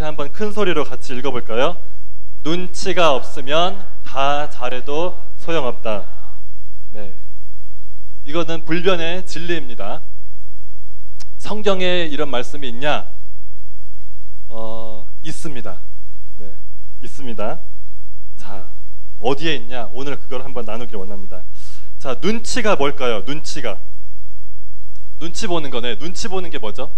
우리 한번 큰 소리로 같이 읽어볼까요? 눈치가 없으면 다 잘해도 소용없다. 네, 이거는 불변의 진리입니다. 성경에 이런 말씀이 있냐? 있습니다. 네, 있습니다. 자, 어디에 있냐? 오늘 그걸 한번 나누길 원합니다. 자, 눈치가 뭘까요? 눈치가. 눈치 보는 거네. 눈치 보는 게 뭐죠?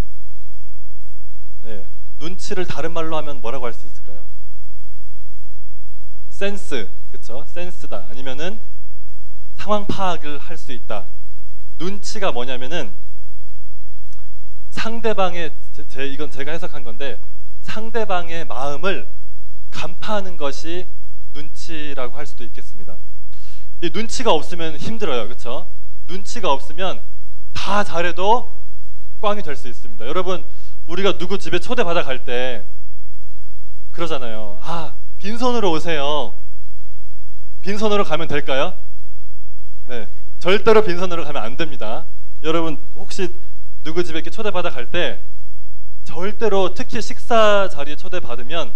네, 눈치를 다른 말로 하면 뭐라고 할 수 있을까요? 센스, 그쵸? 센스다. 아니면은 상황 파악을 할 수 있다. 눈치가 뭐냐면은 상대방의, 이건 제가 해석한 건데, 상대방의 마음을 간파하는 것이 눈치라고 할 수도 있겠습니다. 이 눈치가 없으면 힘들어요, 그쵸? 눈치가 없으면 다 잘해도 꽝이 될 수 있습니다. 여러분, 우리가 누구 집에 초대받아 갈 때 그러잖아요. 아, 빈손으로 오세요. 빈손으로 가면 될까요? 네, 절대로 빈손으로 가면 안 됩니다. 여러분, 혹시 누구 집에 이렇게 초대받아 갈 때 절대로, 특히 식사 자리에 초대받으면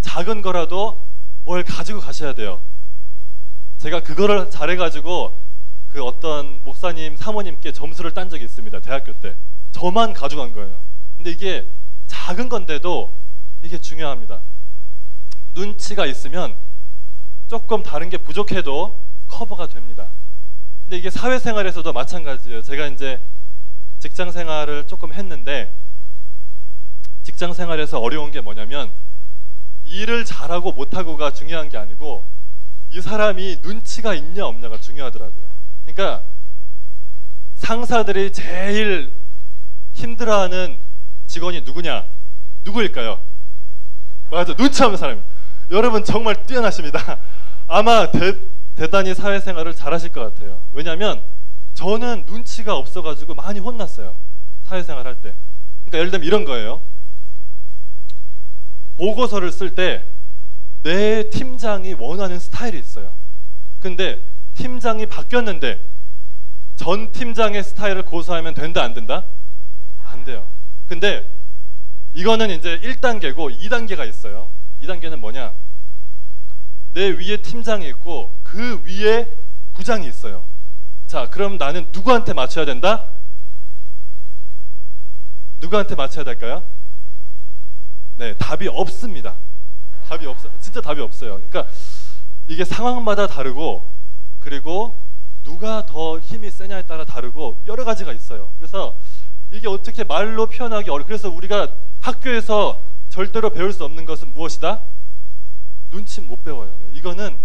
작은 거라도 뭘 가지고 가셔야 돼요. 제가 그거를 잘해가지고 그 어떤 목사님, 사모님께 점수를 딴 적이 있습니다. 대학교 때. 저만 가져간 거예요. 근데 이게 작은 건데도 이게 중요합니다. 눈치가 있으면 조금 다른 게 부족해도 커버가 됩니다. 근데 이게 사회생활에서도 마찬가지예요. 제가 이제 직장 생활을 조금 했는데, 직장 생활에서 어려운 게 뭐냐면 일을 잘하고 못하고가 중요한 게 아니고 이 사람이 눈치가 있냐 없냐가 중요하더라고요. 그러니까 상사들이 제일 힘들어하는 직원이 누구냐? 누구일까요? 맞아, 눈치 없는 사람이에요. 여러분 정말 뛰어나십니다. 아마 대단히 사회생활을 잘하실 것 같아요. 왜냐하면 저는 눈치가 없어가지고 많이 혼났어요, 사회생활 할 때. 그러니까 예를 들면 이런 거예요. 보고서를 쓸 때 내 팀장이 원하는 스타일이 있어요. 근데 팀장이 바뀌었는데 전 팀장의 스타일을 고수하면 된다, 안 된다? 안 돼요. 근데 이거는 이제 1단계고 2단계가 있어요. 2단계는 뭐냐? 내 위에 팀장이 있고 그 위에 부장이 있어요. 자, 그럼 나는 누구한테 맞춰야 된다? 누구한테 맞춰야 될까요? 네, 답이 없습니다. 답이 없어요. 진짜 답이 없어요. 그러니까 이게 상황마다 다르고, 그리고 누가 더 힘이 세냐에 따라 다르고 여러 가지가 있어요. 그래서 이게 어떻게 말로 표현하기 어려워요. 그래서 우리가 학교에서 절대로 배울 수 없는 것은 무엇이다? 눈치 못 배워요. 이거는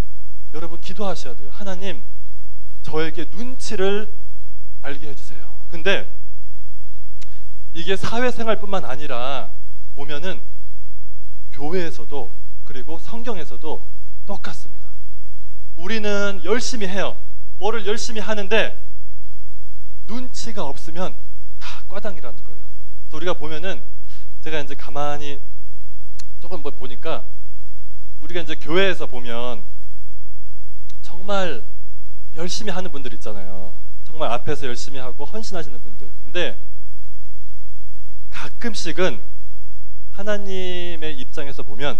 여러분 기도하셔야 돼요. 하나님, 저에게 눈치를 알게 해주세요. 근데 이게 사회생활뿐만 아니라 보면은 교회에서도, 그리고 성경에서도 똑같습니다. 우리는 열심히 해요. 뭐를 열심히 하는데 눈치가 없으면 다 과당이라는 거예요. 그래서 우리가 보면은, 제가 이제 가만히 조금 뭐 보니까 우리가 이제 교회에서 보면 정말 열심히 하는 분들 있잖아요. 정말 앞에서 열심히 하고 헌신하시는 분들. 근데 가끔씩은 하나님의 입장에서 보면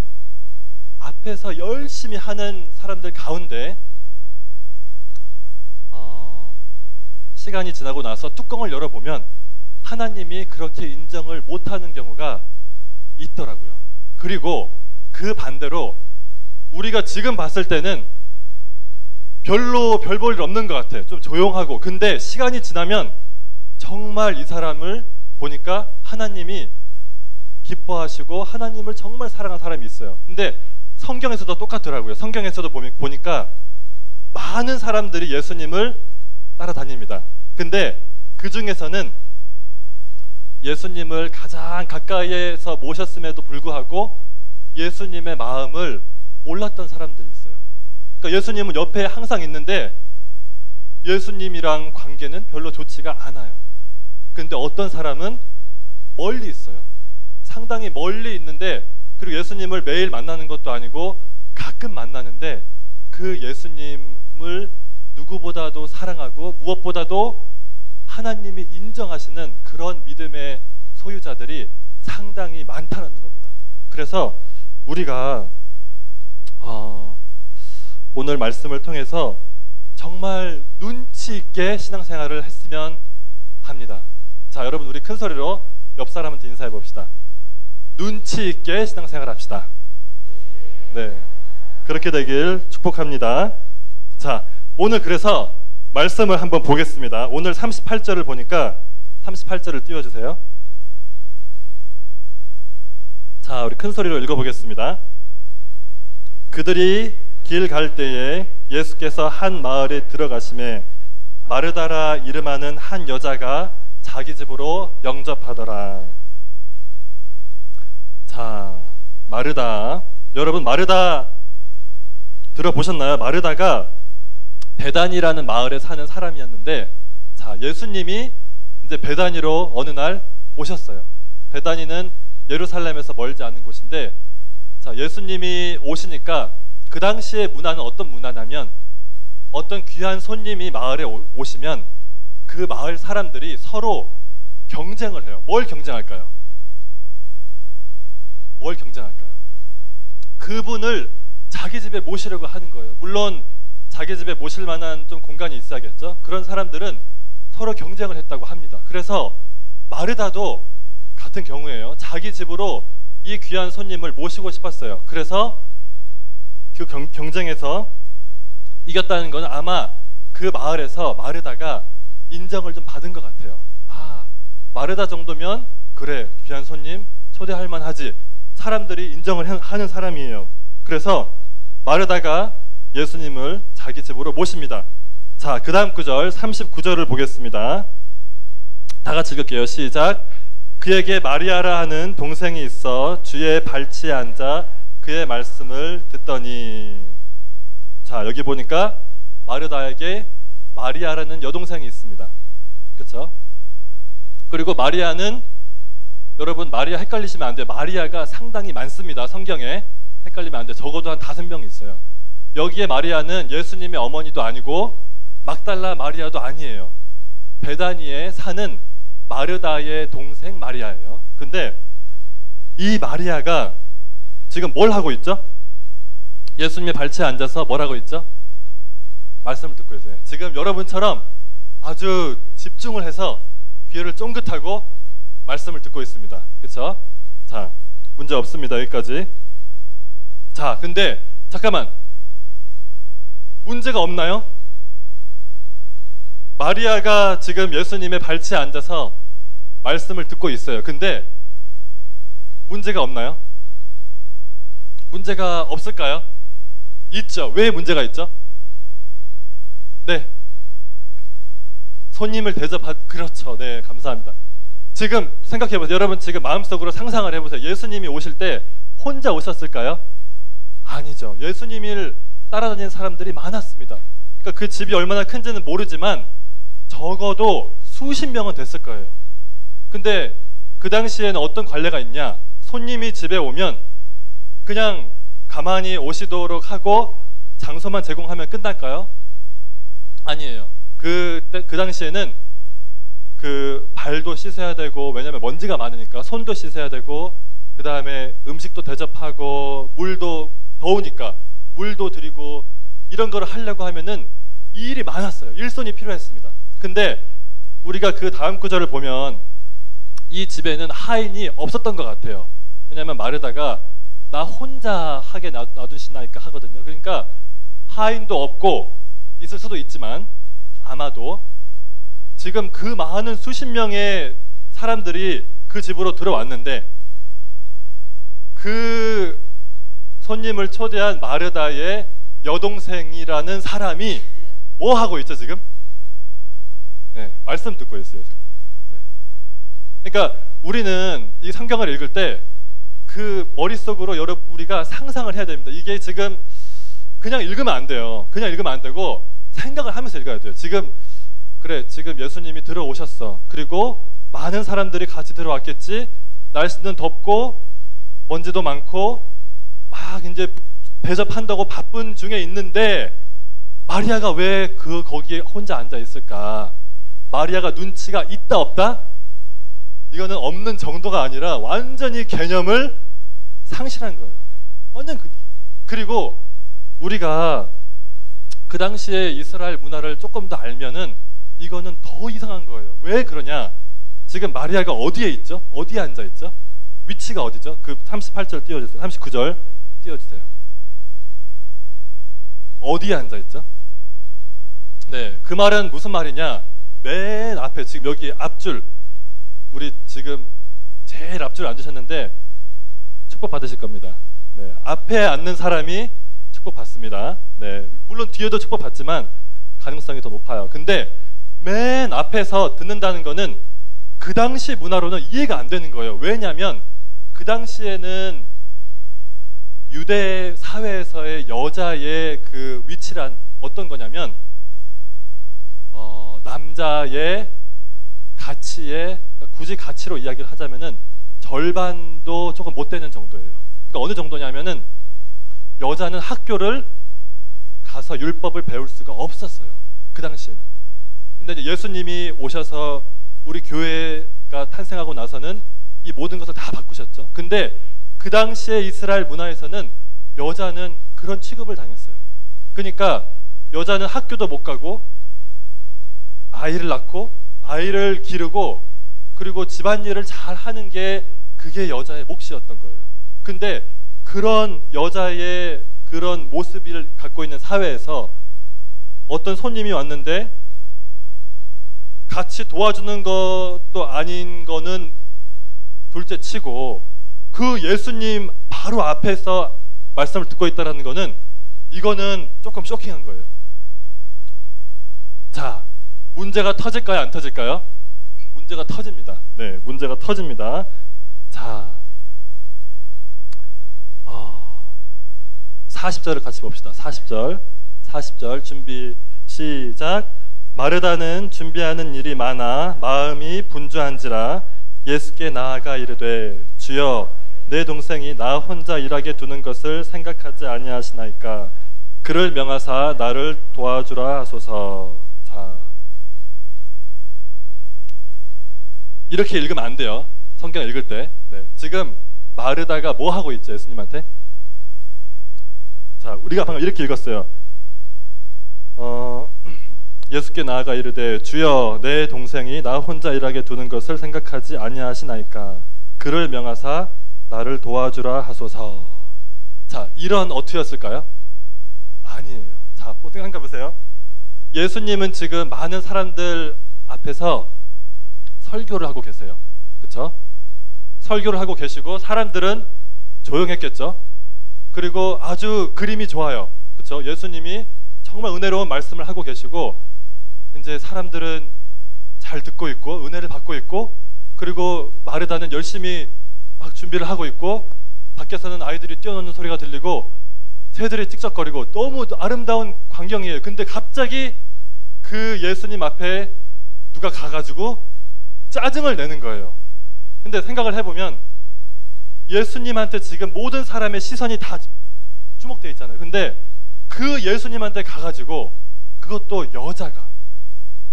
앞에서 열심히 하는 사람들 가운데 시간이 지나고 나서 뚜껑을 열어보면 하나님이 그렇게 인정을 못하는 경우가 있더라고요. 그리고 그 반대로 우리가 지금 봤을 때는 별로 별 볼 일 없는 것 같아요. 좀 조용하고. 근데 시간이 지나면 정말 이 사람을 보니까 하나님이 기뻐하시고 하나님을 정말 사랑하는 사람이 있어요. 근데 성경에서도 똑같더라고요. 성경에서도 보니까 많은 사람들이 예수님을 따라다닙니다. 근데 그 중에서는 예수님을 가장 가까이에서 모셨음에도 불구하고 예수님의 마음을 몰랐던 사람들이 있어요. 그러니까 예수님은 옆에 항상 있는데 예수님이랑 관계는 별로 좋지가 않아요. 근데 어떤 사람은 멀리 있어요. 상당히 멀리 있는데, 그리고 예수님을 매일 만나는 것도 아니고 가끔 만나는데 그 예수님을 누구보다도 사랑하고 무엇보다도 하나님이 인정하시는 그런 믿음의 소유자들이 상당히 많다는 겁니다. 그래서 우리가 오늘 말씀을 통해서 정말 눈치 있게 신앙생활을 했으면 합니다. 자, 여러분 우리 큰 소리로 옆 사람한테 인사해 봅시다. 눈치 있게 신앙생활 합시다. 네, 그렇게 되길 축복합니다. 자, 오늘 그래서 말씀을 한번 보겠습니다. 오늘 38절을 보니까 38절을 띄워주세요. 자, 우리 큰 소리로 읽어보겠습니다. 그들이 길 갈 때에 예수께서 한 마을에 들어가심에 마르다라 이름하는 한 여자가 자기 집으로 영접하더라. 자, 마르다. 여러분 마르다 들어보셨나요? 마르다가 베단이라는 마을에 사는 사람이었는데, 자, 예수님이 이제 베단이로 어느 날 오셨어요. 베단이는 예루살렘에서 멀지 않은 곳인데, 자, 예수님이 오시니까 그 당시의 문화는 어떤 문화냐면, 어떤 귀한 손님이 마을에 오시면 그 마을 사람들이 서로 경쟁을 해요. 뭘 경쟁할까요? 뭘 경쟁할까요? 그분을 자기 집에 모시려고 하는 거예요. 물론 자기 집에 모실 만한 좀 공간이 있어야겠죠. 그런 사람들은 서로 경쟁을 했다고 합니다. 그래서 마르다도 같은 경우에요. 자기 집으로 이 귀한 손님을 모시고 싶었어요. 그래서 그 경쟁에서 이겼다는 건 아마 그 마을에서 마르다가 인정을 좀 받은 것 같아요. 아, 마르다 정도면 그래, 귀한 손님 초대할 만하지. 사람들이 인정을 하는 사람이에요. 그래서 마르다가 예수님을 자기 집으로 모십니다. 자, 그 다음 구절 39절을 보겠습니다. 다 같이 읽을게요. 시작. 그에게 마리아라 하는 동생이 있어 주의 발치에 앉아 그의 말씀을 듣더니. 자, 여기 보니까 마르다에게 마리아라는 여동생이 있습니다. 그렇죠? 그리고 마리아는, 여러분 마리아 헷갈리시면 안 돼요. 마리아가 상당히 많습니다. 성경에 헷갈리면 안 돼요. 적어도 한 5명 있어요. 여기에 마리아는 예수님의 어머니도 아니고 막달라 마리아도 아니에요. 베다니에 사는 마르다의 동생 마리아예요. 근데 이 마리아가 지금 뭘 하고 있죠? 예수님의 발치에 앉아서 뭘 하고 있죠? 말씀을 듣고 있어요. 지금 여러분처럼 아주 집중을 해서 귀를 쫑긋하고 말씀을 듣고 있습니다. 그렇죠? 자, 문제 없습니다. 여기까지. 자, 근데 잠깐만, 문제가 없나요? 마리아가 지금 예수님의 발치에 앉아서 말씀을 듣고 있어요. 근데 문제가 없나요? 문제가 없을까요? 있죠. 왜 문제가 있죠? 네, 손님을 그렇죠. 네, 감사합니다. 지금 생각해보세요. 여러분 지금 마음속으로 상상을 해보세요. 예수님이 오실 때 혼자 오셨을까요? 아니죠. 예수님을 따라다니는 사람들이 많았습니다. 그러니까 그 집이 얼마나 큰지는 모르지만 적어도 수십 명은 됐을 거예요. 근데 그 당시에는 어떤 관례가 있냐? 손님이 집에 오면 그냥 가만히 오시도록 하고 장소만 제공하면 끝날까요? 아니에요. 그 당시에는 그 발도 씻어야 되고, 왜냐면 먼지가 많으니까 손도 씻어야 되고, 그 다음에 음식도 대접하고, 물도 더우니까 물도 드리고, 이런 거를 하려고 하면은 이 일이 많았어요. 일손이 필요했습니다. 근데 우리가 그 다음 구절을 보면 이 집에는 하인이 없었던 것 같아요. 왜냐면 마르다가 나 혼자 하게 놔두시나이까 하거든요. 그러니까 하인도 없고, 있을 수도 있지만 아마도 지금 그 많은 수십 명의 사람들이 그 집으로 들어왔는데, 그 손님을 초대한 마르다의 여동생이라는 사람이 뭐 하고 있죠 지금? 네, 말씀 듣고 있어요 지금. 네. 그러니까 우리는 이 성경을 읽을 때 그 머릿속으로 우리가 상상을 해야 됩니다. 이게 지금 그냥 읽으면 안 돼요. 그냥 읽으면 안 되고 생각을 하면서 읽어야 돼요. 지금 그래, 지금 예수님이 들어오셨어. 그리고 많은 사람들이 같이 들어왔겠지. 날씨는 덥고 먼지도 많고 막 이제 대접한다고 바쁜 중에 있는데 마리아가 왜 거기에 혼자 앉아 있을까? 마리아가 눈치가 있다 없다? 이거는 없는 정도가 아니라 완전히 개념을 상실한 거예요. 완전 그리고 우리가 그 당시에 이스라엘 문화를 조금 더 알면은 이거는 더 이상한 거예요. 왜 그러냐? 지금 마리아가 어디에 있죠? 어디에 앉아 있죠? 위치가 어디죠? 그 38절 띄워주세요. 39절 띄워주세요. 어디에 앉아 있죠? 네, 그 말은 무슨 말이냐? 맨 앞에 지금 여기 앞줄, 우리 지금 제일 앞줄 앉으셨는데 축복 받으실 겁니다. 네, 앞에 앉는 사람이 축복 받습니다. 네, 물론 뒤에도 축복 받지만 가능성이 더 높아요. 근데 맨 앞에서 듣는다는 거는 그 당시 문화로는 이해가 안 되는 거예요. 왜냐하면 그 당시에는 유대 사회에서의 여자의 그 위치란 어떤 거냐면 남자의 가치에, 굳이 가치로 이야기를 하자면은 절반도 조금 못 되는 정도예요. 그러니까 어느 정도냐면은 여자는 학교를 가서 율법을 배울 수가 없었어요. 그 당시에는. 근데 이제 예수님이 오셔서 우리 교회가 탄생하고 나서는 이 모든 것을 다 바꾸셨죠. 근데 그 당시에 이스라엘 문화에서는 여자는 그런 취급을 당했어요. 그러니까 여자는 학교도 못 가고 아이를 낳고 아이를 기르고 그리고 집안일을 잘 하는 게 그게 여자의 몫이었던 거예요. 근데 그런 여자의 그런 모습을 갖고 있는 사회에서 어떤 손님이 왔는데 같이 도와주는 것도 아닌 거는 둘째 치고 그 예수님 바로 앞에서 말씀을 듣고 있다는 거는 이거는 조금 쇼킹한 거예요. 자, 문제가 터질까요? 안 터질까요? 문제가 터집니다. 네, 문제가 터집니다. 자, 40절을 같이 봅시다. 40절 준비 시작. 마르다는 준비하는 일이 많아 마음이 분주한지라 예수께 나아가 이르되 주여 내 동생이 나 혼자 일하게 두는 것을 생각하지 아니하시나이까. 그를 명하사 나를 도와주라 하소서. 자, 이렇게 읽으면 안 돼요. 성경 읽을 때. 네. 지금 마르다가 뭐 하고 있죠? 예수님한테. 자, 우리가 방금 이렇게 읽었어요. 예수께 나아가 이르되 주여 내 동생이 나 혼자 일하게 두는 것을 생각하지 아니하시나이까. 그를 명하사 나를 도와주라 하소서. 자, 이런 어투였을까요? 아니에요. 자, 생각해 보세요. 예수님은 지금 많은 사람들 앞에서 설교를 하고 계세요. 그쵸? 설교를 하고 계시고 사람들은 조용했겠죠? 그리고 아주 그림이 좋아요. 그쵸? 예수님이 정말 은혜로운 말씀을 하고 계시고 이제 사람들은 잘 듣고 있고 은혜를 받고 있고 그리고 마르다는 열심히 막 준비를 하고 있고 밖에서는 아이들이 뛰어노는 소리가 들리고 새들이 찝쩍거리고 너무 아름다운 광경이에요. 근데 갑자기 그 예수님 앞에 누가 가가지고 짜증을 내는 거예요. 근데 생각을 해보면 예수님한테 지금 모든 사람의 시선이 다 주목되어 있잖아요. 근데 그 예수님한테 가가지고 그것도 여자가,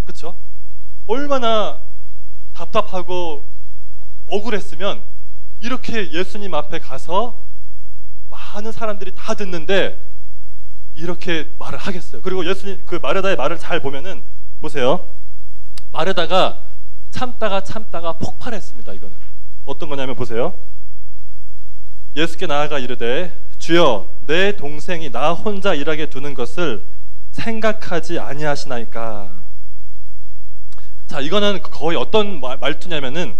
그쵸? 얼마나 답답하고 억울했으면 이렇게 예수님 앞에 가서 많은 사람들이 다 듣는데 이렇게 말을 하겠어요. 그리고 예수님 그 마르다의 말을 잘 보면은 보세요. 마르다가 참다가 폭발했습니다. 이거는 어떤 거냐면 보세요. 예수께 나아가 이르되 주여 내 동생이 나 혼자 일하게 두는 것을 생각하지 아니하시나이까. 자, 이거는 거의 어떤 말투냐면은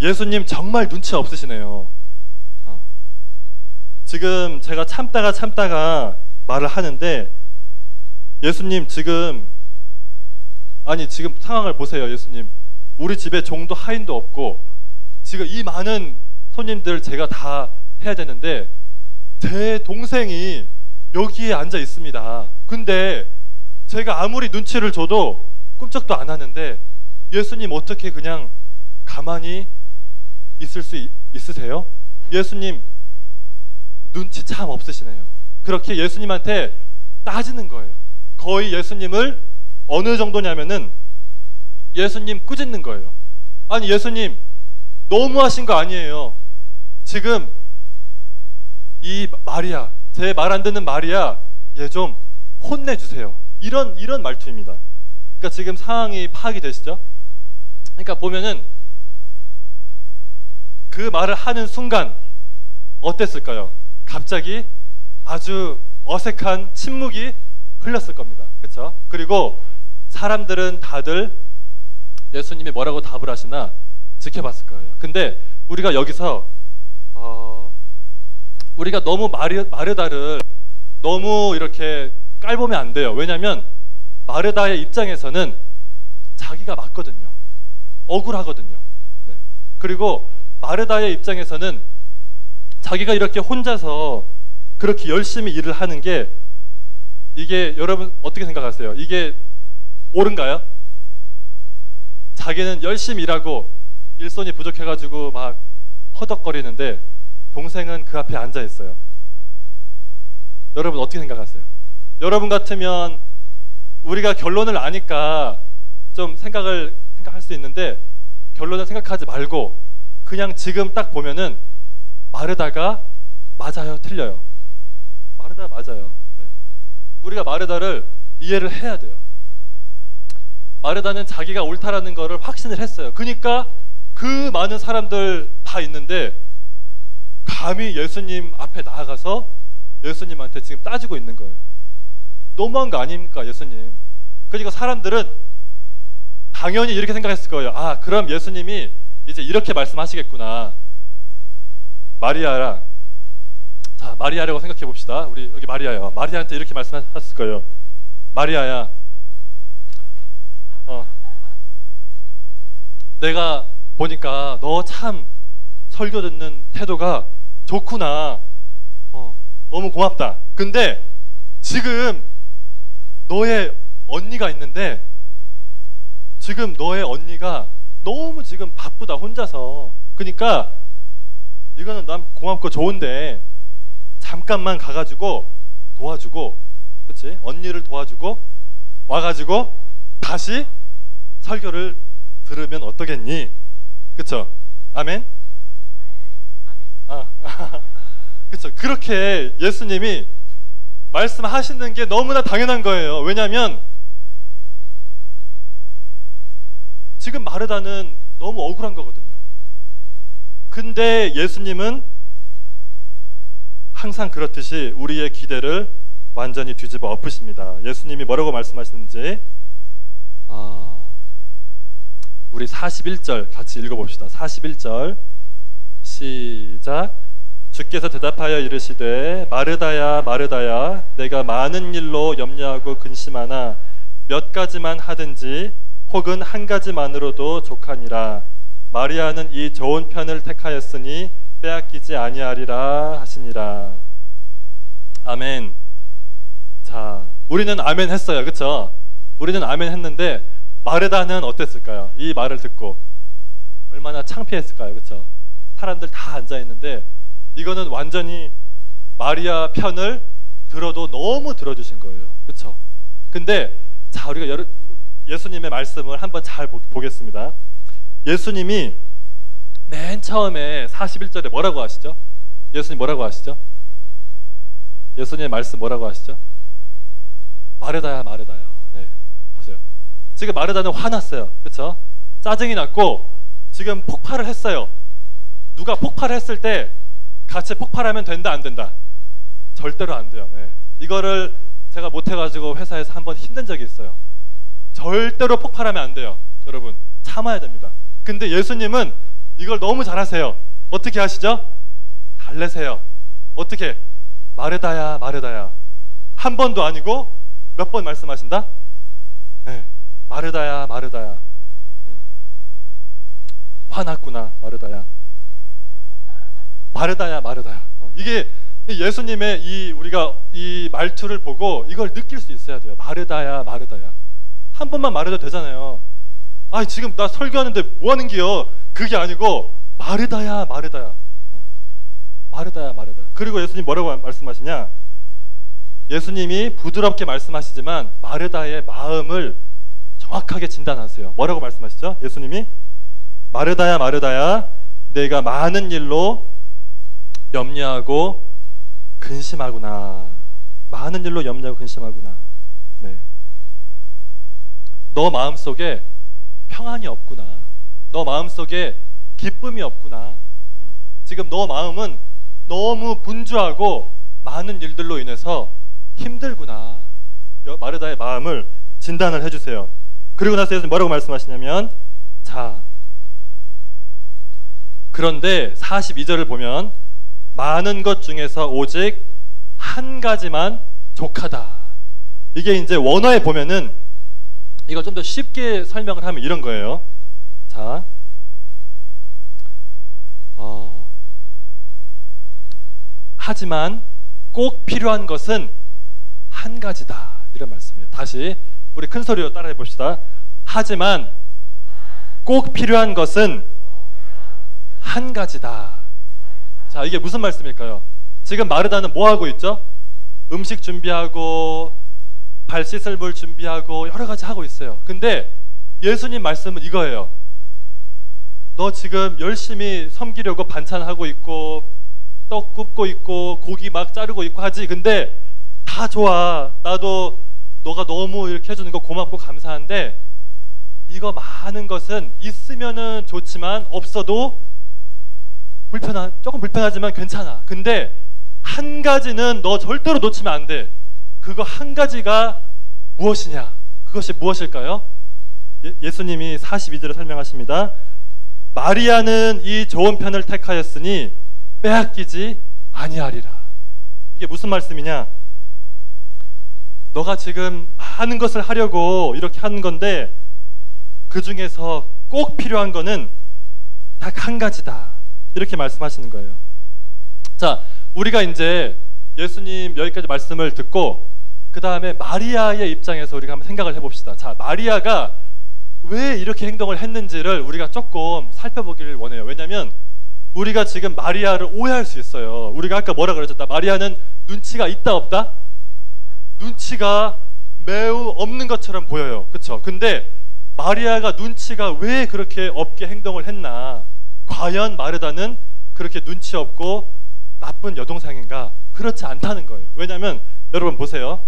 예수님 정말 눈치 없으시네요. 지금 제가 참다가 말을 하는데 예수님 지금 지금 상황을 보세요. 예수님 우리 집에 종도 하인도 없고 지금 이 많은 손님들 제가 다 해야 되는데 제 동생이 여기에 앉아 있습니다. 근데 제가 아무리 눈치를 줘도 꼼짝도 안 하는데 예수님 어떻게 그냥 가만히 있을 수 있으세요? 예수님 눈치 참 없으시네요. 그렇게 예수님한테 따지는 거예요. 거의 예수님을 어느 정도냐면은 예수님 꾸짖는 거예요. 아니 예수님 너무하신 거 아니에요? 지금 이 마리아, 제 말 안 듣는 마리아, 얘 좀 혼내주세요. 이런 말투입니다. 그러니까 지금 상황이 파악이 되시죠? 그러니까 보면은 그 말을 하는 순간 어땠을까요? 갑자기 아주 어색한 침묵이 흘렀을 겁니다. 그렇죠? 그리고 사람들은 다들 예수님이 뭐라고 답을 하시나 지켜봤을 거예요. 근데 우리가 여기서 우리가 너무 마르다를 너무 이렇게 깔보면 안 돼요. 왜냐하면 마르다의 입장에서는 자기가 맞거든요. 억울하거든요. 네. 그리고 마르다의 입장에서는 자기가 이렇게 혼자서 그렇게 열심히 일을 하는 게 이게 여러분 어떻게 생각하세요? 이게 옳은가요? 자기는 열심히 일하고 일손이 부족해가지고 막 허덕거리는데 동생은 그 앞에 앉아 있어요. 여러분 어떻게 생각하세요? 여러분 같으면 우리가 결론을 아니까 좀 생각할 수 있는데 결론을 생각하지 말고 그냥 지금 딱 보면은 마르다가 맞아요, 틀려요? 마르다 맞아요. 네. 우리가 마르다를 이해를 해야 돼요. 마르다는 자기가 옳다라는 거를 확신을 했어요. 그러니까 그 많은 사람들 다 있는데 감히 예수님 앞에 나아가서 예수님한테 지금 따지고 있는 거예요. 너무한 거 아닙니까, 예수님? 그러니까 사람들은 당연히 이렇게 생각했을 거예요. 아, 그럼 예수님이 이제 이렇게 말씀하시겠구나. 마리아라. 자, 마리아라고 생각해 봅시다. 우리 여기 마리아요. 마리아한테 이렇게 말씀하셨을 거예요. 마리아야, 내가 보니까 너 참 설교 듣는 태도가 좋구나. 너무 고맙다. 근데 지금 너의 언니가 있는데 지금 너의 언니가 너무 지금 바쁘다, 혼자서. 그러니까 이거는 난 고맙고 좋은데 잠깐만 가가지고 도와주고, 그치? 언니를 도와주고 와가지고 다시 설교를 들으면 어떠겠니? 그쵸? 아멘? 그쵸? 그렇게 예수님이 말씀하시는 게 너무나 당연한 거예요. 왜냐하면 지금 마르다는 너무 억울한 거거든요. 근데 예수님은 항상 그렇듯이 우리의 기대를 완전히 뒤집어 엎으십니다. 예수님이 뭐라고 말씀하시는지 우리 41절 같이 읽어봅시다. 41절 시작. 주께서 대답하여 이르시되 마르다야 마르다야 내가 많은 일로 염려하고 근심하나 몇 가지만 하든지 혹은 한 가지만으로도 족하니라. 마리아는 이 좋은 편을 택하였으니 빼앗기지 아니하리라 하시니라. 아멘. 자, 우리는 아멘 했어요. 그쵸? 우리는 아멘 했는데 마르다는 어땠을까요? 이 말을 듣고 얼마나 창피했을까요? 그쵸? 사람들 다 앉아있는데 이거는 완전히 마리아 편을 들어도 너무 들어주신 거예요. 그쵸? 근데 자, 우리가 예수님의 말씀을 한번 잘 보겠습니다. 예수님이 맨 처음에 41절에 뭐라고 하시죠? 예수님 뭐라고 하시죠? 예수님의 말씀 뭐라고 하시죠? 마르다야 마르다야. 네, 보세요. 지금 마르다는 화났어요. 그쵸? 짜증이 났고 지금 폭발을 했어요. 누가 폭발을 했을 때 같이 폭발하면 된다 안 된다? 절대로 안 돼요. 네. 이거를 제가 못해가지고 회사에서 한번 힘든 적이 있어요. 절대로 폭발하면 안 돼요. 여러분 참아야 됩니다. 근데 예수님은 이걸 너무 잘하세요. 어떻게 하시죠? 달래세요. 어떻게? 마르다야 마르다야. 한 번도 아니고 몇 번 말씀하신다? 네. 마르다야 마르다야. 화났구나 마르다야. 마르다야 마르다야. 이게 예수님의 우리가 이 말투를 보고 이걸 느낄 수 있어야 돼요. 마르다야 마르다야. 한 번만 말해도 되잖아요. 아, 지금 나 설교하는데 뭐 하는 기요? 그게 아니고 마르다야 마르다야. 마르다야 마르다야. 그리고 예수님 뭐라고 말씀하시냐? 예수님이 부드럽게 말씀하시지만 마르다의 마음을 정확하게 진단하세요. 뭐라고 말씀하시죠? 예수님이 마르다야 마르다야 내가 많은 일로 염려하고 근심하구나. 많은 일로 염려하고 근심하구나. 네. 너 마음속에 평안이 없구나. 너 마음속에 기쁨이 없구나. 지금 너 마음은 너무 분주하고 많은 일들로 인해서 힘들구나. 마르다의 마음을 진단을 해주세요. 그리고 나서 예수님 뭐라고 말씀하시냐면, 자, 그런데 42절을 보면 많은 것 중에서 오직 한 가지만 족하다. 이게 이제 원어에 보면은 이걸 좀 더 쉽게 설명을 하면 이런 거예요. 자, 하지만 꼭 필요한 것은 한 가지다. 이런 말씀이에요. 다시 우리 큰 소리로 따라해 봅시다. 하지만 꼭 필요한 것은 한 가지다. 자, 이게 무슨 말씀일까요? 지금 마르다는 뭐 하고 있죠? 음식 준비하고 발 씻을 물 준비하고 여러 가지 하고 있어요. 근데 예수님 말씀은 이거예요. 너 지금 열심히 섬기려고 반찬하고 있고 떡 굽고 있고 고기 막 자르고 있고 하지. 근데 다 좋아. 나도 너가 너무 이렇게 해주는 거 고맙고 감사한데 이거 많은 것은 있으면은 좋지만 없어도 조금 불편하지만 괜찮아. 근데 한 가지는 너 절대로 놓치면 안 돼. 그거 한 가지가 무엇이냐? 그것이 무엇일까요? 예수님이 42절에 설명하십니다. 마리아는 이 좋은 편을 택하였으니 빼앗기지 아니하리라. 이게 무슨 말씀이냐? 너가 지금 많은 것을 하려고 이렇게 하는 건데 그 중에서 꼭 필요한 거는 딱 한 가지다. 이렇게 말씀하시는 거예요. 자, 우리가 이제 예수님 여기까지 말씀을 듣고 그 다음에 마리아의 입장에서 우리가 한번 생각을 해봅시다. 자, 마리아가 왜 이렇게 행동을 했는지를 우리가 조금 살펴보기를 원해요. 왜냐하면 우리가 지금 마리아를 오해할 수 있어요. 우리가 아까 뭐라 그랬죠? 마리아는 눈치가 있다 없다? 눈치가 매우 없는 것처럼 보여요. 그렇죠? 근데 마리아가 눈치가 왜 그렇게 없게 행동을 했나? 과연 마르다는 그렇게 눈치 없고 나쁜 여동생인가? 그렇지 않다는 거예요. 왜냐하면 여러분 보세요.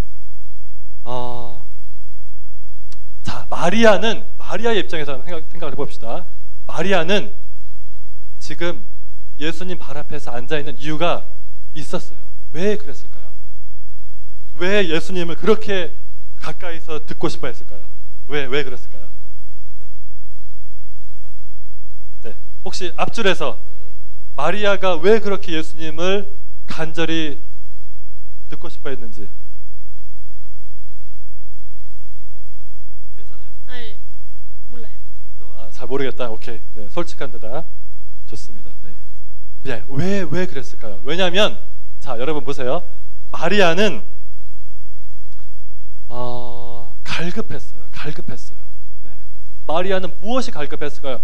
자, 마리아의 입장에서 생각을 해봅시다. 마리아는 지금 예수님 발 앞에서 앉아있는 이유가 있었어요. 왜 그랬을까요? 왜 예수님을 그렇게 가까이서 듣고 싶어 했을까요? 왜 그랬을까요? 네, 혹시 앞줄에서 마리아가 왜 그렇게 예수님을 간절히 듣고 싶어 했는지. 괜찮아요. 아니, 몰라요. 잘 모르겠다. 오케이. 네, 솔직한 데다. 좋습니다. 네. 왜 그랬을까요? 왜냐하면 자, 여러분 보세요. 마리아는 갈급했어요. 네. 마리아는 무엇이 갈급했을까요?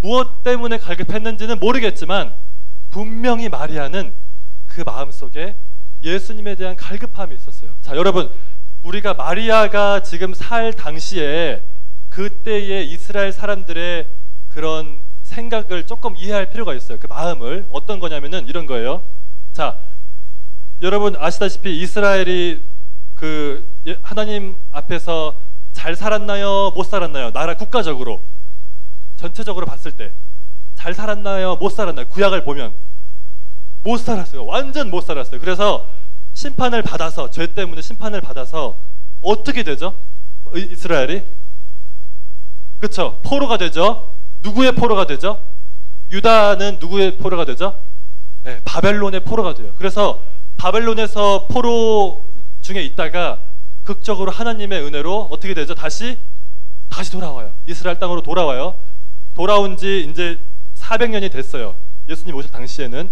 무엇 때문에 갈급했는지는 모르겠지만 분명히 마리아는 그 마음속에 예수님에 대한 갈급함이 있었어요. 자, 여러분, 우리가 마리아가 지금 살 당시에 그때의 이스라엘 사람들의 그런 생각을 조금 이해할 필요가 있어요. 그 마음을. 어떤 거냐면은 이런 거예요. 자, 여러분 아시다시피 이스라엘이 그 하나님 앞에서 잘 살았나요? 못 살았나요? 나라 국가적으로 전체적으로 봤을 때 잘 살았나요? 못 살았나요? 구약을 보면 못 살았어요. 완전 못 살았어요. 그래서 심판을 받아서, 죄 때문에 심판을 받아서 어떻게 되죠? 이스라엘이? 그쵸? 포로가 되죠. 누구의 포로가 되죠? 유다는 누구의 포로가 되죠? 네, 바벨론의 포로가 돼요. 그래서 바벨론에서 포로 중에 있다가 극적으로 하나님의 은혜로 어떻게 되죠? 다시 돌아와요. 이스라엘 땅으로 돌아와요. 돌아온 지 이제 400년이 됐어요. 예수님 오실 당시에는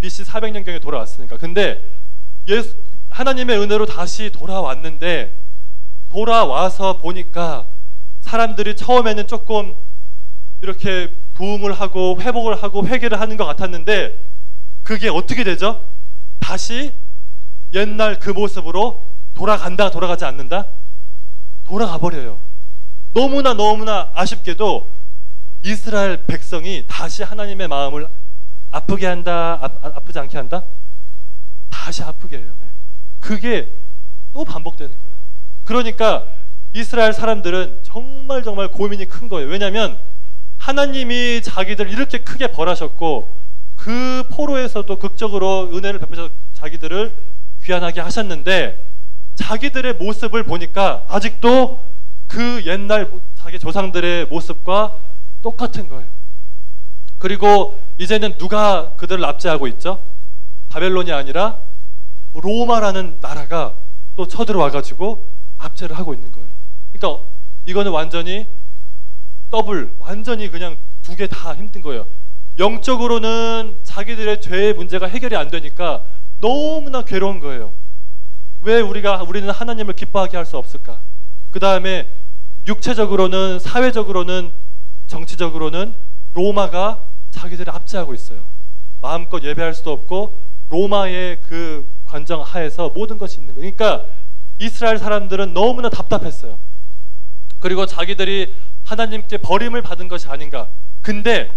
BC 400년경에 돌아왔으니까. 근데 하나님의 은혜로 다시 돌아왔는데 돌아와서 보니까 사람들이 처음에는 조금 이렇게 부흥을 하고 회복을 하고 회개를 하는 것 같았는데 그게 어떻게 되죠? 다시 옛날 그 모습으로 돌아가지 않는다? 돌아가 버려요. 너무나 아쉽게도 이스라엘 백성이 다시 하나님의 마음을 아프게 한다, 아프지 않게 한다? 다시 아프게 해요. 그게 또 반복되는 거예요. 그러니까 이스라엘 사람들은 정말 고민이 큰 거예요. 왜냐하면 하나님이 자기들 이렇게 크게 벌하셨고 그 포로에서도 극적으로 은혜를 베푸셔서 자기들을 귀환하게 하셨는데 자기들의 모습을 보니까 아직도 그 옛날 자기 조상들의 모습과 똑같은 거예요. 그리고 이제는 누가 그들을 압제하고 있죠? 바벨론이 아니라 로마라는 나라가 또 쳐들어와가지고 압제를 하고 있는 거예요. 그러니까 이거는 완전히 완전히 그냥 두 개 다 힘든 거예요. 영적으로는 자기들의 죄의 문제가 해결이 안 되니까 너무나 괴로운 거예요. 왜 우리는 하나님을 기뻐하게 할 수 없을까? 그 다음에 육체적으로는, 사회적으로는, 정치적으로는 로마가 자기들을 압제하고 있어요. 마음껏 예배할 수도 없고 로마의 그 관정 하에서 모든 것이 있는 거예요. 그러니까 이스라엘 사람들은 너무나 답답했어요. 그리고 자기들이 하나님께 버림을 받은 것이 아닌가. 근데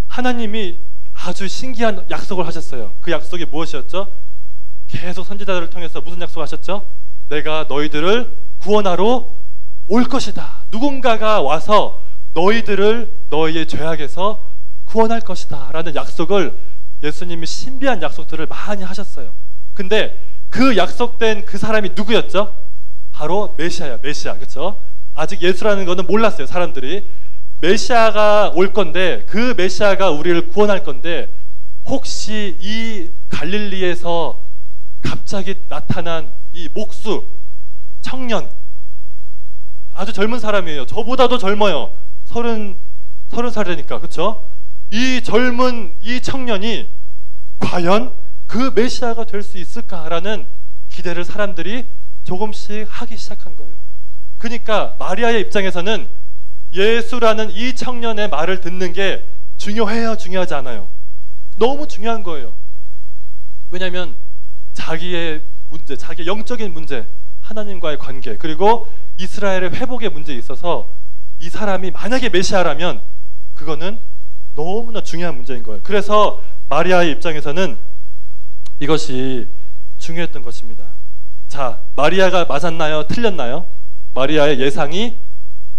하나님이 아주 신기한 약속을 하셨어요. 그 약속이 무엇이었죠? 계속 선지자들을 통해서 무슨 약속을 하셨죠? 내가 너희들을 구원하러 올 것이다. 누군가가 와서 너희들을 너희의 죄악에서 구원할 것이다 라는 약속을 예수님이 신비한 약속들을 많이 하셨어요. 근데 그 약속된 그 사람이 누구였죠? 바로 메시아야. 메시아. 그렇죠? 아직 예수라는 거는 몰랐어요. 사람들이. 메시아가 올 건데 그 메시아가 우리를 구원할 건데 혹시 이 갈릴리에서 갑자기 나타난 이 목수 청년, 아주 젊은 사람이에요. 저보다도 젊어요. 30살이니까. 그렇죠? 이 젊은 이 청년이 과연 그 메시아가 될 수 있을까라는 기대를 사람들이 조금씩 하기 시작한 거예요. 그러니까 마리아의 입장에서는 예수라는 이 청년의 말을 듣는 게 중요해요, 중요하지 않아요? 너무 중요한 거예요. 왜냐하면 자기의 문제, 자기의 영적인 문제, 하나님과의 관계, 그리고 이스라엘의 회복의 문제에 있어서 이 사람이 만약에 메시아라면 그거는 너무나 중요한 문제인 거예요. 그래서 마리아의 입장에서는 이것이 중요했던 것입니다. 자, 마리아가 맞았나요? 틀렸나요? 마리아의 예상이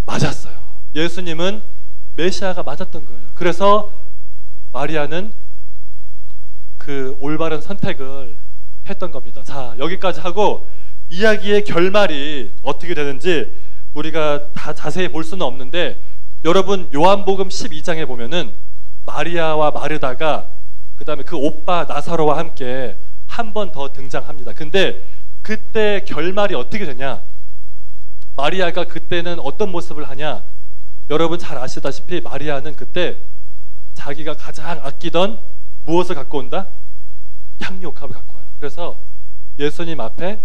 맞았어요. 예수님은 메시아가 맞았던 거예요. 그래서 마리아는 그 올바른 선택을 했던 겁니다. 자, 여기까지 하고 이야기의 결말이 어떻게 되는지 우리가 다 자세히 볼 수는 없는데 여러분 요한복음 12장에 보면은 마리아와 마르다가 그 다음에 그 오빠 나사로와 함께 한 번 더 등장합니다. 근데 그때 결말이 어떻게 되냐? 마리아가 그때는 어떤 모습을 하냐? 여러분 잘 아시다시피 마리아는 그때 자기가 가장 아끼던 무엇을 갖고 온다? 향유옥합을 갖고 와요. 그래서 예수님 앞에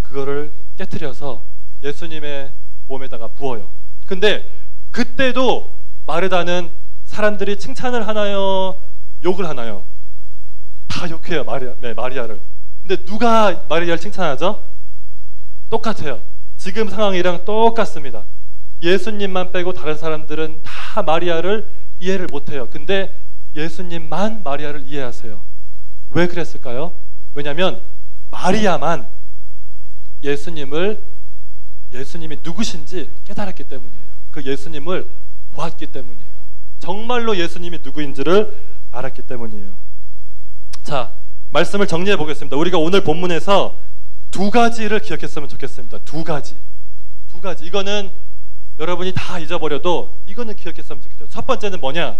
그거를 깨트려서 예수님의 몸에다가 부어요. 근데 그때도 마르다는 사람들이 칭찬을 하나요? 욕을 하나요? 다 욕해요. 마리아를. 근데 누가 마리아를 칭찬하죠? 똑같아요. 지금 상황이랑 똑같습니다. 예수님만 빼고 다른 사람들은 다 마리아를 이해를 못해요. 근데 예수님만 마리아를 이해하세요. 왜 그랬을까요? 왜냐하면 마리아만 예수님이 누구신지 깨달았기 때문이에요. 그 예수님을 보았기 때문이에요. 정말로 예수님이 누구인지를 알았기 때문이에요. 자, 말씀을 정리해 보겠습니다. 우리가 오늘 본문에서 두 가지를 기억했으면 좋겠습니다. 두 가지. 이거는 여러분이 다 잊어버려도 이거는 기억했으면 좋겠어요. 첫 번째는 뭐냐?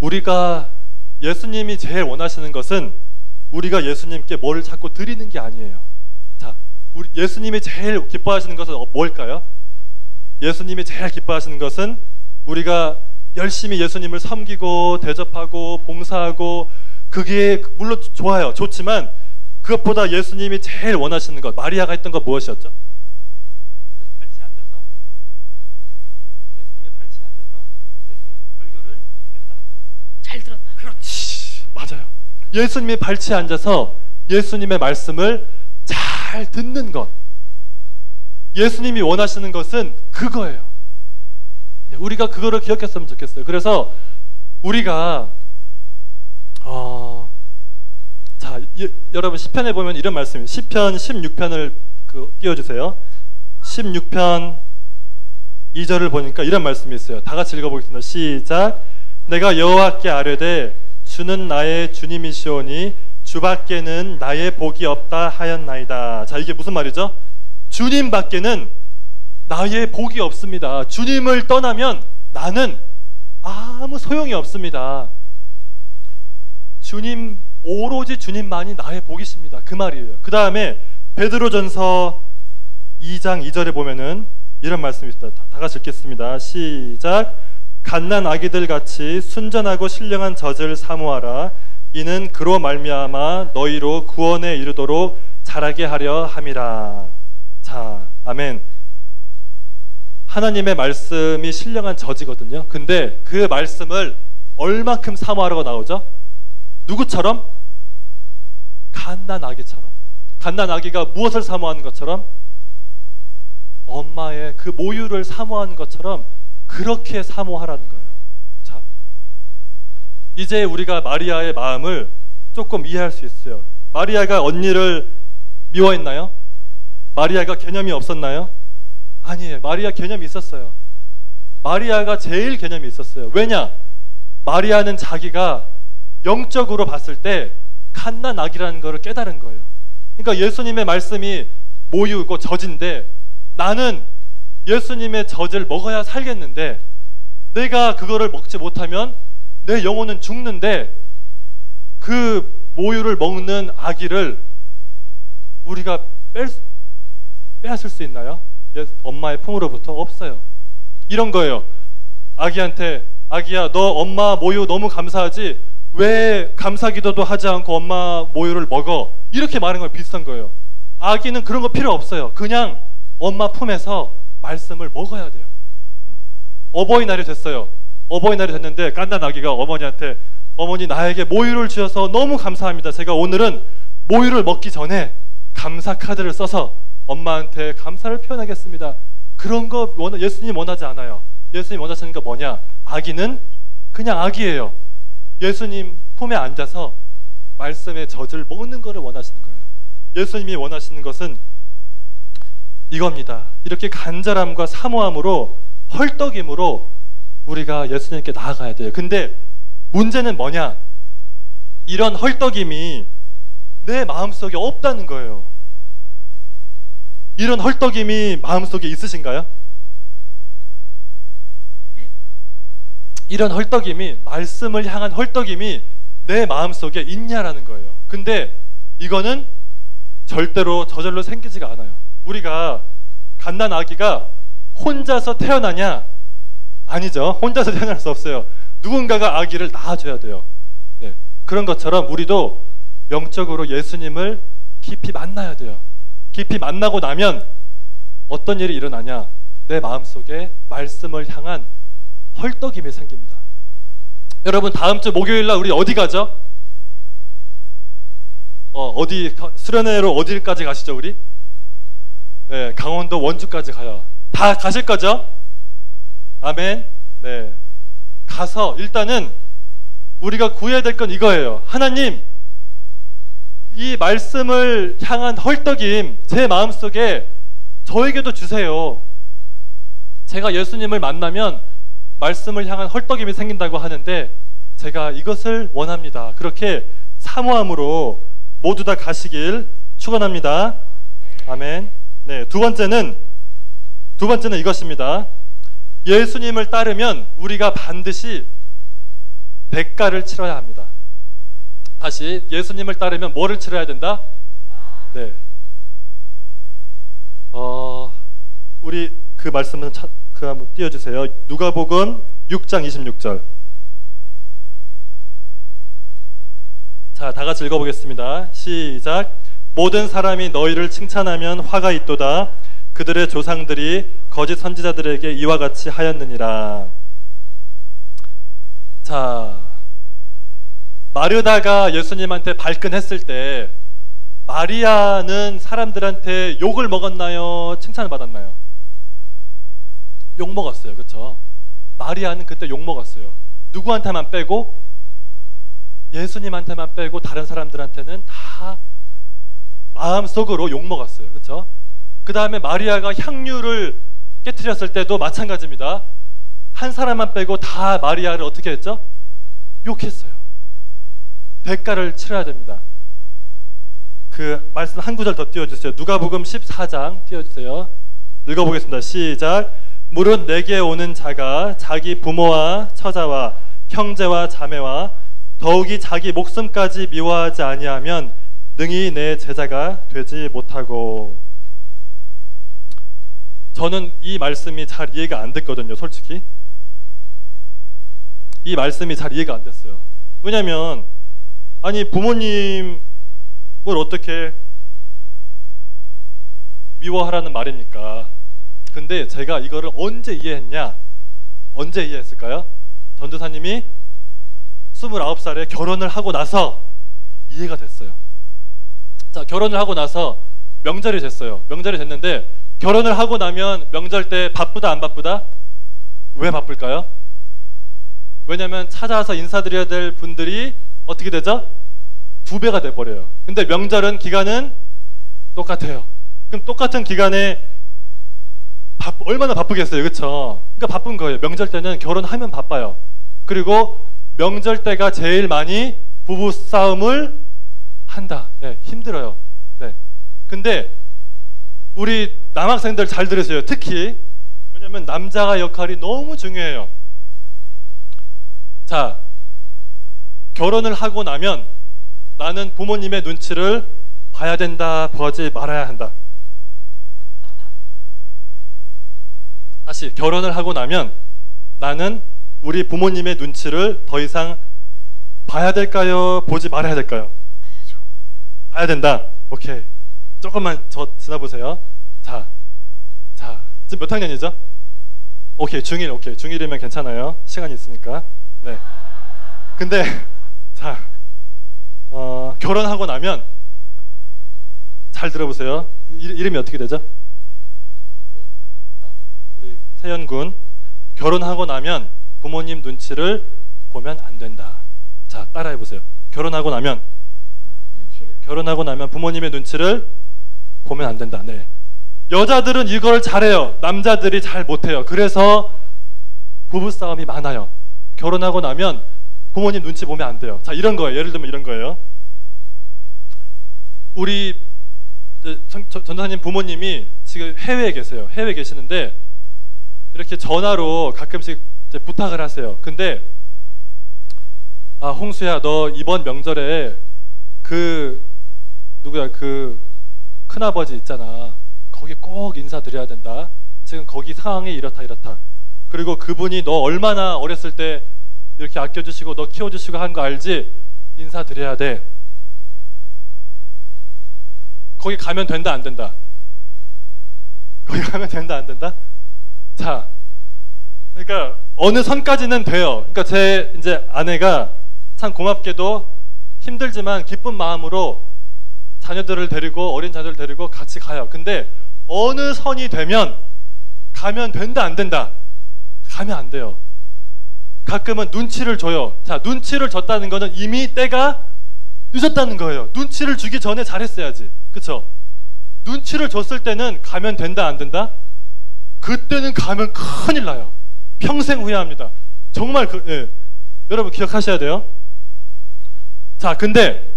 우리가 예수님이 제일 원하시는 것은 우리가 예수님께 뭘 자꾸 드리는 게 아니에요. 자, 예수님이 제일 기뻐하시는 것은 뭘까요? 예수님이 제일 기뻐하시는 것은 우리가 열심히 예수님을 섬기고 대접하고 봉사하고 그게 물론 좋아요. 좋지만 그것보다 예수님이 제일 원하시는 것, 마리아가 했던 것 무엇이었죠? 발치에 앉아서 예수님의 발치에 앉아서 예수님의 설교를 어떻게 했다? 잘 들었다. 그렇지, 맞아요. 예수님의 발치에 앉아서 예수님의 말씀을 잘 듣는 것. 예수님이 원하시는 것은 그거예요. 네, 우리가 그거를 기억했으면 좋겠어요. 그래서 우리가 자, 여러분 시편에 보면 이런 말씀이에요. 시편 16편을 띄워주세요. 16편 2절을 보니까 이런 말씀이 있어요. 다 같이 읽어보겠습니다. 시작. 내가 여호와께 아뢰되 주는 나의 주님이시오니 주밖에는 나의 복이 없다 하였나이다. 자, 이게 무슨 말이죠? 주님 밖에는 나의 복이 없습니다. 주님을 떠나면 나는 아무 소용이 없습니다. 주님, 오로지 주님만이 나의 복이십니다. 그 말이에요. 그 다음에 베드로전서 2장 2절에 보면은 이런 말씀이 있습니다. 다 같이 읽겠습니다. 시작. 갓난 아기들 같이 순전하고 신령한 젖을 사모하라. 이는 그로 말미암아 너희로 구원에 이르도록 자라게 하려 함이라. 자, 아멘. 하나님의 말씀이 신령한 젖이거든요. 근데 그 말씀을 얼마큼 사모하라고 나오죠? 누구처럼? 갓난 아기처럼. 갓난 아기가 무엇을 사모하는 것처럼? 엄마의 그 모유를 사모하는 것처럼 그렇게 사모하라는 거예요. 자, 이제 우리가 마리아의 마음을 조금 이해할 수 있어요. 마리아가 언니를 미워했나요? 마리아가 개념이 없었나요? 아니에요. 마리아 개념이 있었어요. 마리아가 제일 개념이 있었어요. 왜냐? 마리아는 자기가 영적으로 봤을 때 갓난 아기라는 것을 깨달은 거예요. 그러니까 예수님의 말씀이 모유고 젖인데 나는 예수님의 젖을 먹어야 살겠는데 내가 그거를 먹지 못하면 내 영혼은 죽는데 그 모유를 먹는 아기를 우리가 빼앗을 수 있나요? 엄마의 품으로부터 없어요. 이런 거예요. 아기한테 아기야, 너 엄마 모유 너무 감사하지? 왜 감사기도도 하지 않고 엄마 모유를 먹어? 이렇게 말하는 거랑 비슷한 거예요. 아기는 그런 거 필요 없어요. 그냥 엄마 품에서 말씀을 먹어야 돼요. 어버이날이 됐어요. 어버이날이 됐는데 갓난 아기가 어머니한테 어머니 나에게 모유를 주셔서 너무 감사합니다. 제가 오늘은 모유를 먹기 전에 감사 카드를 써서 엄마한테 감사를 표현하겠습니다. 그런 거 예수님 원하지 않아요. 예수님 원하시는 게 뭐냐? 아기는 그냥 아기예요. 예수님 품에 앉아서 말씀의 젖을 먹는 것을 원하시는 거예요. 예수님이 원하시는 것은 이겁니다. 이렇게 간절함과 사모함으로 헐떡임으로 우리가 예수님께 나아가야 돼요. 근데 문제는 뭐냐? 이런 헐떡임이 내 마음속에 없다는 거예요. 이런 헐떡임이 마음속에 있으신가요? 이런 헐떡임이, 말씀을 향한 헐떡임이 내 마음속에 있냐라는 거예요. 근데 이거는 절대로 저절로 생기지가 않아요. 우리가 갓난 아기가 혼자서 태어나냐? 아니죠. 혼자서 태어날 수 없어요. 누군가가 아기를 낳아줘야 돼요. 네. 그런 것처럼 우리도 영적으로 예수님을 깊이 만나야 돼요. 깊이 만나고 나면 어떤 일이 일어나냐? 내 마음속에 말씀을 향한 헐떡임이 생깁니다. 여러분, 다음 주 목요일날 우리 어디 가죠? 어디 수련회로 어디까지 가시죠 우리? 네, 강원도 원주까지 가요. 다 가실 거죠? 아멘. 네, 가서 일단은 우리가 구해야 될 건 이거예요. 하나님, 이 말씀을 향한 헐떡임 제 마음속에 저에게도 주세요. 제가 예수님을 만나면 말씀을 향한 헐떡임이 생긴다고 하는데 제가 이것을 원합니다. 그렇게 사모함으로 모두 다 가시길 축원합니다. 아멘. 네, 두 번째는 이것입니다. 예수님을 따르면 우리가 반드시 대가를 치러야 합니다. 다시, 예수님을 따르면 뭐를 치러야 된다? 네. 우리 그 말씀은 한번 띄워주세요. 누가복음 6장 26절. 자, 다 같이 읽어보겠습니다. 시작. 모든 사람이 너희를 칭찬하면 화가 있도다. 그들의 조상들이 거짓 선지자들에게 이와 같이 하였느니라. 자, 마르다가 예수님한테 발끈했을 때 마리아는 사람들한테 욕을 먹었나요? 칭찬을 받았나요? 욕 먹었어요. 그렇죠? 마리아는 그때 욕먹었어요. 누구한테만 빼고? 예수님한테만 빼고 다른 사람들한테는 다 마음속으로 욕먹었어요. 그렇죠? 그 다음에 마리아가 향유를 깨트렸을 때도 마찬가지입니다. 한 사람만 빼고 다 마리아를 어떻게 했죠? 욕했어요. 대가를 치러야 됩니다. 그 말씀 한 구절 더 띄워주세요. 누가복음 14장 띄워주세요. 읽어보겠습니다. 시작. 무릇 내게 오는 자가 자기 부모와 처자와 형제와 자매와 더욱이 자기 목숨까지 미워하지 아니하면 능히 내 제자가 되지 못하고. 저는 이 말씀이 잘 이해가 안 됐거든요. 솔직히 이 말씀이 잘 이해가 안 됐어요. 왜냐면 아니 부모님을 어떻게 미워하라는 말입니까? 근데 제가 이거를 언제 이해했냐? 언제 이해했을까요? 전도사님이 29살에 결혼을 하고 나서 이해가 됐어요. 자, 결혼을 하고 나서 명절이 됐어요. 명절이 됐는데 결혼을 하고 나면 명절 때 바쁘다 안 바쁘다? 왜 바쁠까요? 왜냐면 찾아와서 인사드려야 될 분들이 어떻게 되죠? 2배가 돼버려요. 근데 명절은 기간은 똑같아요. 그럼 똑같은 기간에 얼마나 바쁘겠어요. 그렇죠? 그러니까 바쁜 거예요. 명절 때는 결혼하면 바빠요. 그리고 명절 때가 제일 많이 부부싸움을 한다. 네, 힘들어요. 네. 근데 우리 남학생들 잘 들으세요. 특히 왜냐면 남자가 역할이 너무 중요해요. 자, 결혼을 하고 나면 나는 부모님의 눈치를 봐야 된다, 보지 말아야 한다. 다시, 결혼을 하고 나면 나는 우리 부모님의 눈치를 더 이상 봐야 될까요? 보지 말아야 될까요? 봐야 된다. 오케이. 조금만 지나보세요. 자, 지금 몇 학년이죠? 오케이, 중1, 오케이. 중1이면 괜찮아요. 시간이 있으니까. 네. 근데, 자, 결혼하고 나면, 잘 들어보세요. 이름이 어떻게 되죠? 우리 세연군. 결혼하고 나면 부모님 눈치를 보면 안 된다. 자, 따라해보세요. 결혼하고 나면 부모님의 눈치를 보면 안 된다. 네. 여자들은 이걸 잘해요. 남자들이 잘 못해요. 그래서 부부싸움이 많아요. 결혼하고 나면 부모님 눈치 보면 안 돼요. 자, 이런 거예요. 예를 들면 이런 거예요. 우리 전도사님 부모님이 지금 해외에 계세요. 해외에 계시는데 이렇게 전화로 가끔씩 이제 부탁을 하세요. 근데 홍수야, 너 이번 명절에 누구야, 큰아버지 있잖아. 거기 꼭 인사드려야 된다. 지금 거기 상황이 이렇다. 그리고 그분이 너 얼마나 어렸을 때 이렇게 아껴주시고 너 키워주시고 한 거 알지? 인사드려야 돼. 거기 가면 된다, 안 된다? 거기 가면 된다, 안 된다? 자, 그러니까 어느 선까지는 돼요. 그러니까 제 이제 아내가 참 고맙게도 힘들지만 기쁜 마음으로 자녀들을 데리고, 어린 자녀들을 데리고 같이 가요. 근데 어느 선이 되면 가면 된다, 안 된다? 가면 안 돼요. 가끔은 눈치를 줘요. 자, 눈치를 줬다는 거는 이미 때가 늦었다는 거예요. 눈치를 주기 전에 잘했어야지. 그쵸? 눈치를 줬을 때는 가면 된다, 안 된다? 그때는 가면 큰일 나요. 평생 후회합니다. 정말 예. 여러분 기억하셔야 돼요. 자, 근데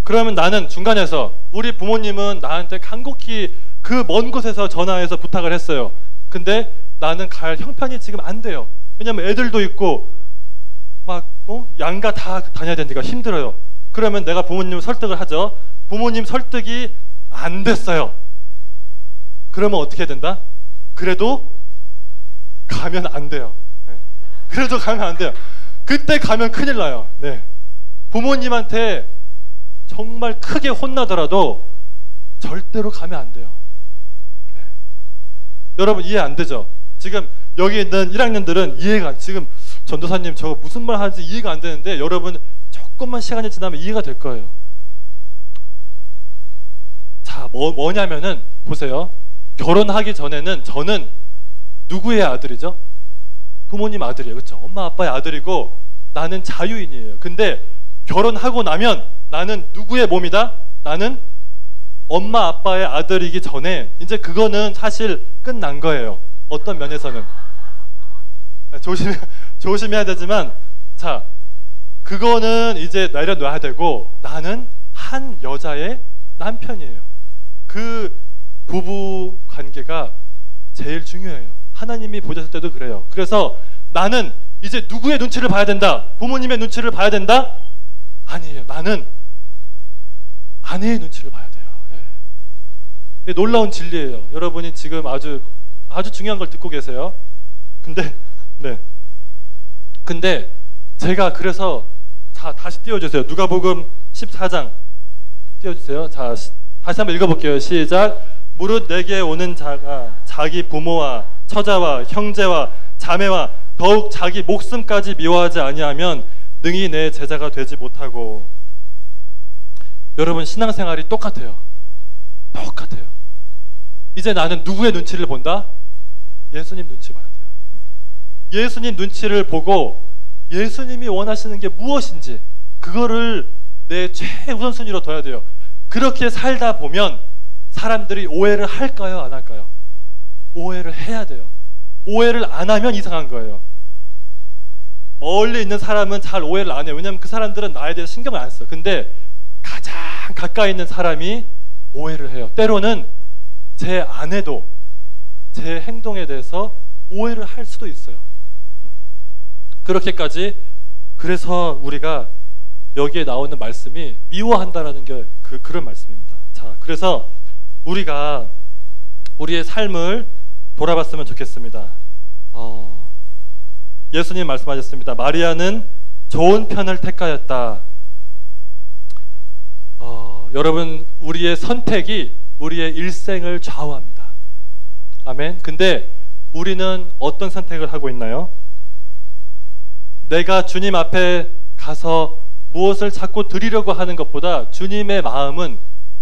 그러면 나는 중간에서 우리 부모님은 나한테 간곡히 그 먼 곳에서 전화해서 부탁을 했어요. 근데 나는 갈 형편이 지금 안 돼요. 왜냐면 애들도 있고 막 양가 다 다녀야 되니까 힘들어요. 그러면 내가 부모님 설득을 하죠. 부모님 설득이 안 됐어요. 그러면 어떻게 된다? 그래도 가면 안 돼요. 네. 그래도 가면 안 돼요. 그때 가면 큰일 나요. 네. 부모님한테 정말 크게 혼나더라도 절대로 가면 안 돼요. 네. 여러분 이해 안 되죠? 지금 여기 있는 1학년들은 이해가, 지금 전도사님 저거 무슨 말 하는지 이해가 안 되는데 여러분 조금만 시간이 지나면 이해가 될 거예요. 자, 뭐냐면은 보세요. 결혼하기 전에는 저는 누구의 아들이죠? 부모님 아들이에요. 그렇죠? 엄마 아빠의 아들이고 나는 자유인이에요. 근데 결혼하고 나면 나는 누구의 몸이다? 나는 엄마 아빠의 아들이기 전에 이제 그거는 사실 끝난 거예요. 어떤 면에서는. 조심해야 되지만, 자, 그거는 이제 내려놔야 되고, 나는 한 여자의 남편이에요. 그 부부 관계가 제일 중요해요. 하나님이 보셨을 때도 그래요. 그래서 나는 이제 누구의 눈치를 봐야 된다? 부모님의 눈치를 봐야 된다? 아니에요. 나는 아내의 눈치를 봐야 돼요. 예. 놀라운 진리예요. 여러분이 지금 아주 중요한 걸 듣고 계세요. 근데 제가 그래서, 자, 다시 띄워주세요. 누가복음 14장 띄워주세요. 자, 다시 한번 읽어볼게요. 시작. 무릇 내게 오는 자가 자기 부모와 처자와 형제와 자매와 더욱 자기 목숨까지 미워하지 아니하면 능히 내 제자가 되지 못하고. 여러분, 신앙생활이 똑같아요. 이제 나는 누구의 눈치를 본다? 예수님 눈치 봐야 돼요. 예수님 눈치를 보고 예수님이 원하시는 게 무엇인지 그거를 내 최우선순위로 둬야 돼요. 그렇게 살다 보면 사람들이 오해를 할까요? 안 할까요? 오해를 해야 돼요. 오해를 안 하면 이상한 거예요. 멀리 있는 사람은 잘 오해를 안 해요. 왜냐하면 그 사람들은 나에 대해서 신경을 안 써요. 근데 가장 가까이 있는 사람이 오해를 해요. 때로는 제 아내도 제 행동에 대해서 오해를 할 수도 있어요. 그렇게까지. 그래서 우리가 여기에 나오는 말씀이 미워한다라는 게 그런 말씀입니다. 자, 그래서 우리가 우리의 삶을 돌아봤으면 좋겠습니다. 예수님 말씀하셨습니다. 마리아는 좋은 편을 택하였다. 여러분, 우리의 선택이 우리의 일생을 좌우합니다. 아멘. 근데 우리는 어떤 선택을 하고 있나요? 내가 주님 앞에 가서 무엇을 자꾸 드리려고 하는 것보다 주님의 마음은,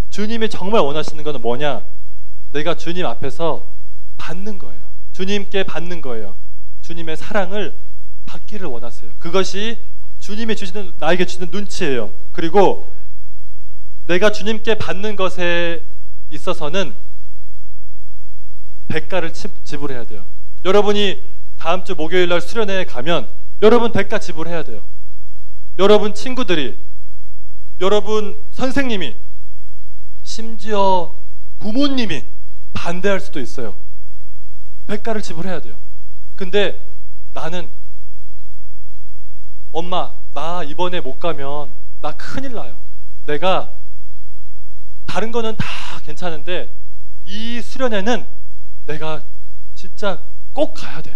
주님이 정말 원하시는 것은 뭐냐? 내가 주님 앞에서 받는 거예요. 주님께 받는 거예요. 주님의 사랑을 받기를 원하세요. 그것이 주님이 주시는, 나에게 주시는 눈치예요. 그리고 내가 주님께 받는 것에 있어서는 대가를 지불해야 돼요. 여러분이 다음 주 목요일 날 수련회에 가면 여러분 대가 지불해야 돼요. 여러분 친구들이, 여러분 선생님이, 심지어 부모님이 반대할 수도 있어요. 대가를 지불해야 돼요. 근데 나는, 엄마, 나 이번에 못 가면 나 큰일 나요. 내가 다른 거는 다 괜찮은데 이 수련회는 내가 진짜 꼭 가야 돼요.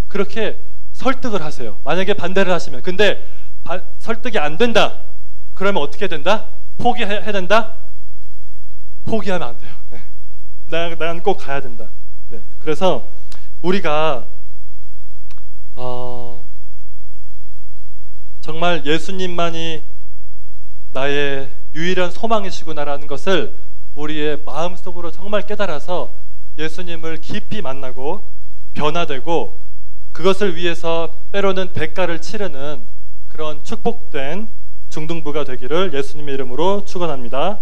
그렇게 설득을 하세요. 만약에 반대를 하시면. 근데 설득이 안 된다. 그러면 어떻게 된다? 포기해야 된다? 포기하면 안 돼요. 네. 난 꼭 가야 된다. 네. 그래서 우리가 정말 예수님만이 나의 유일한 소망이시구나라는 것을 우리의 마음속으로 정말 깨달아서 예수님을 깊이 만나고 변화되고 그것을 위해서 때로는 대가를 치르는 그런 축복된 중등부가 되기를 예수님의 이름으로 축원합니다.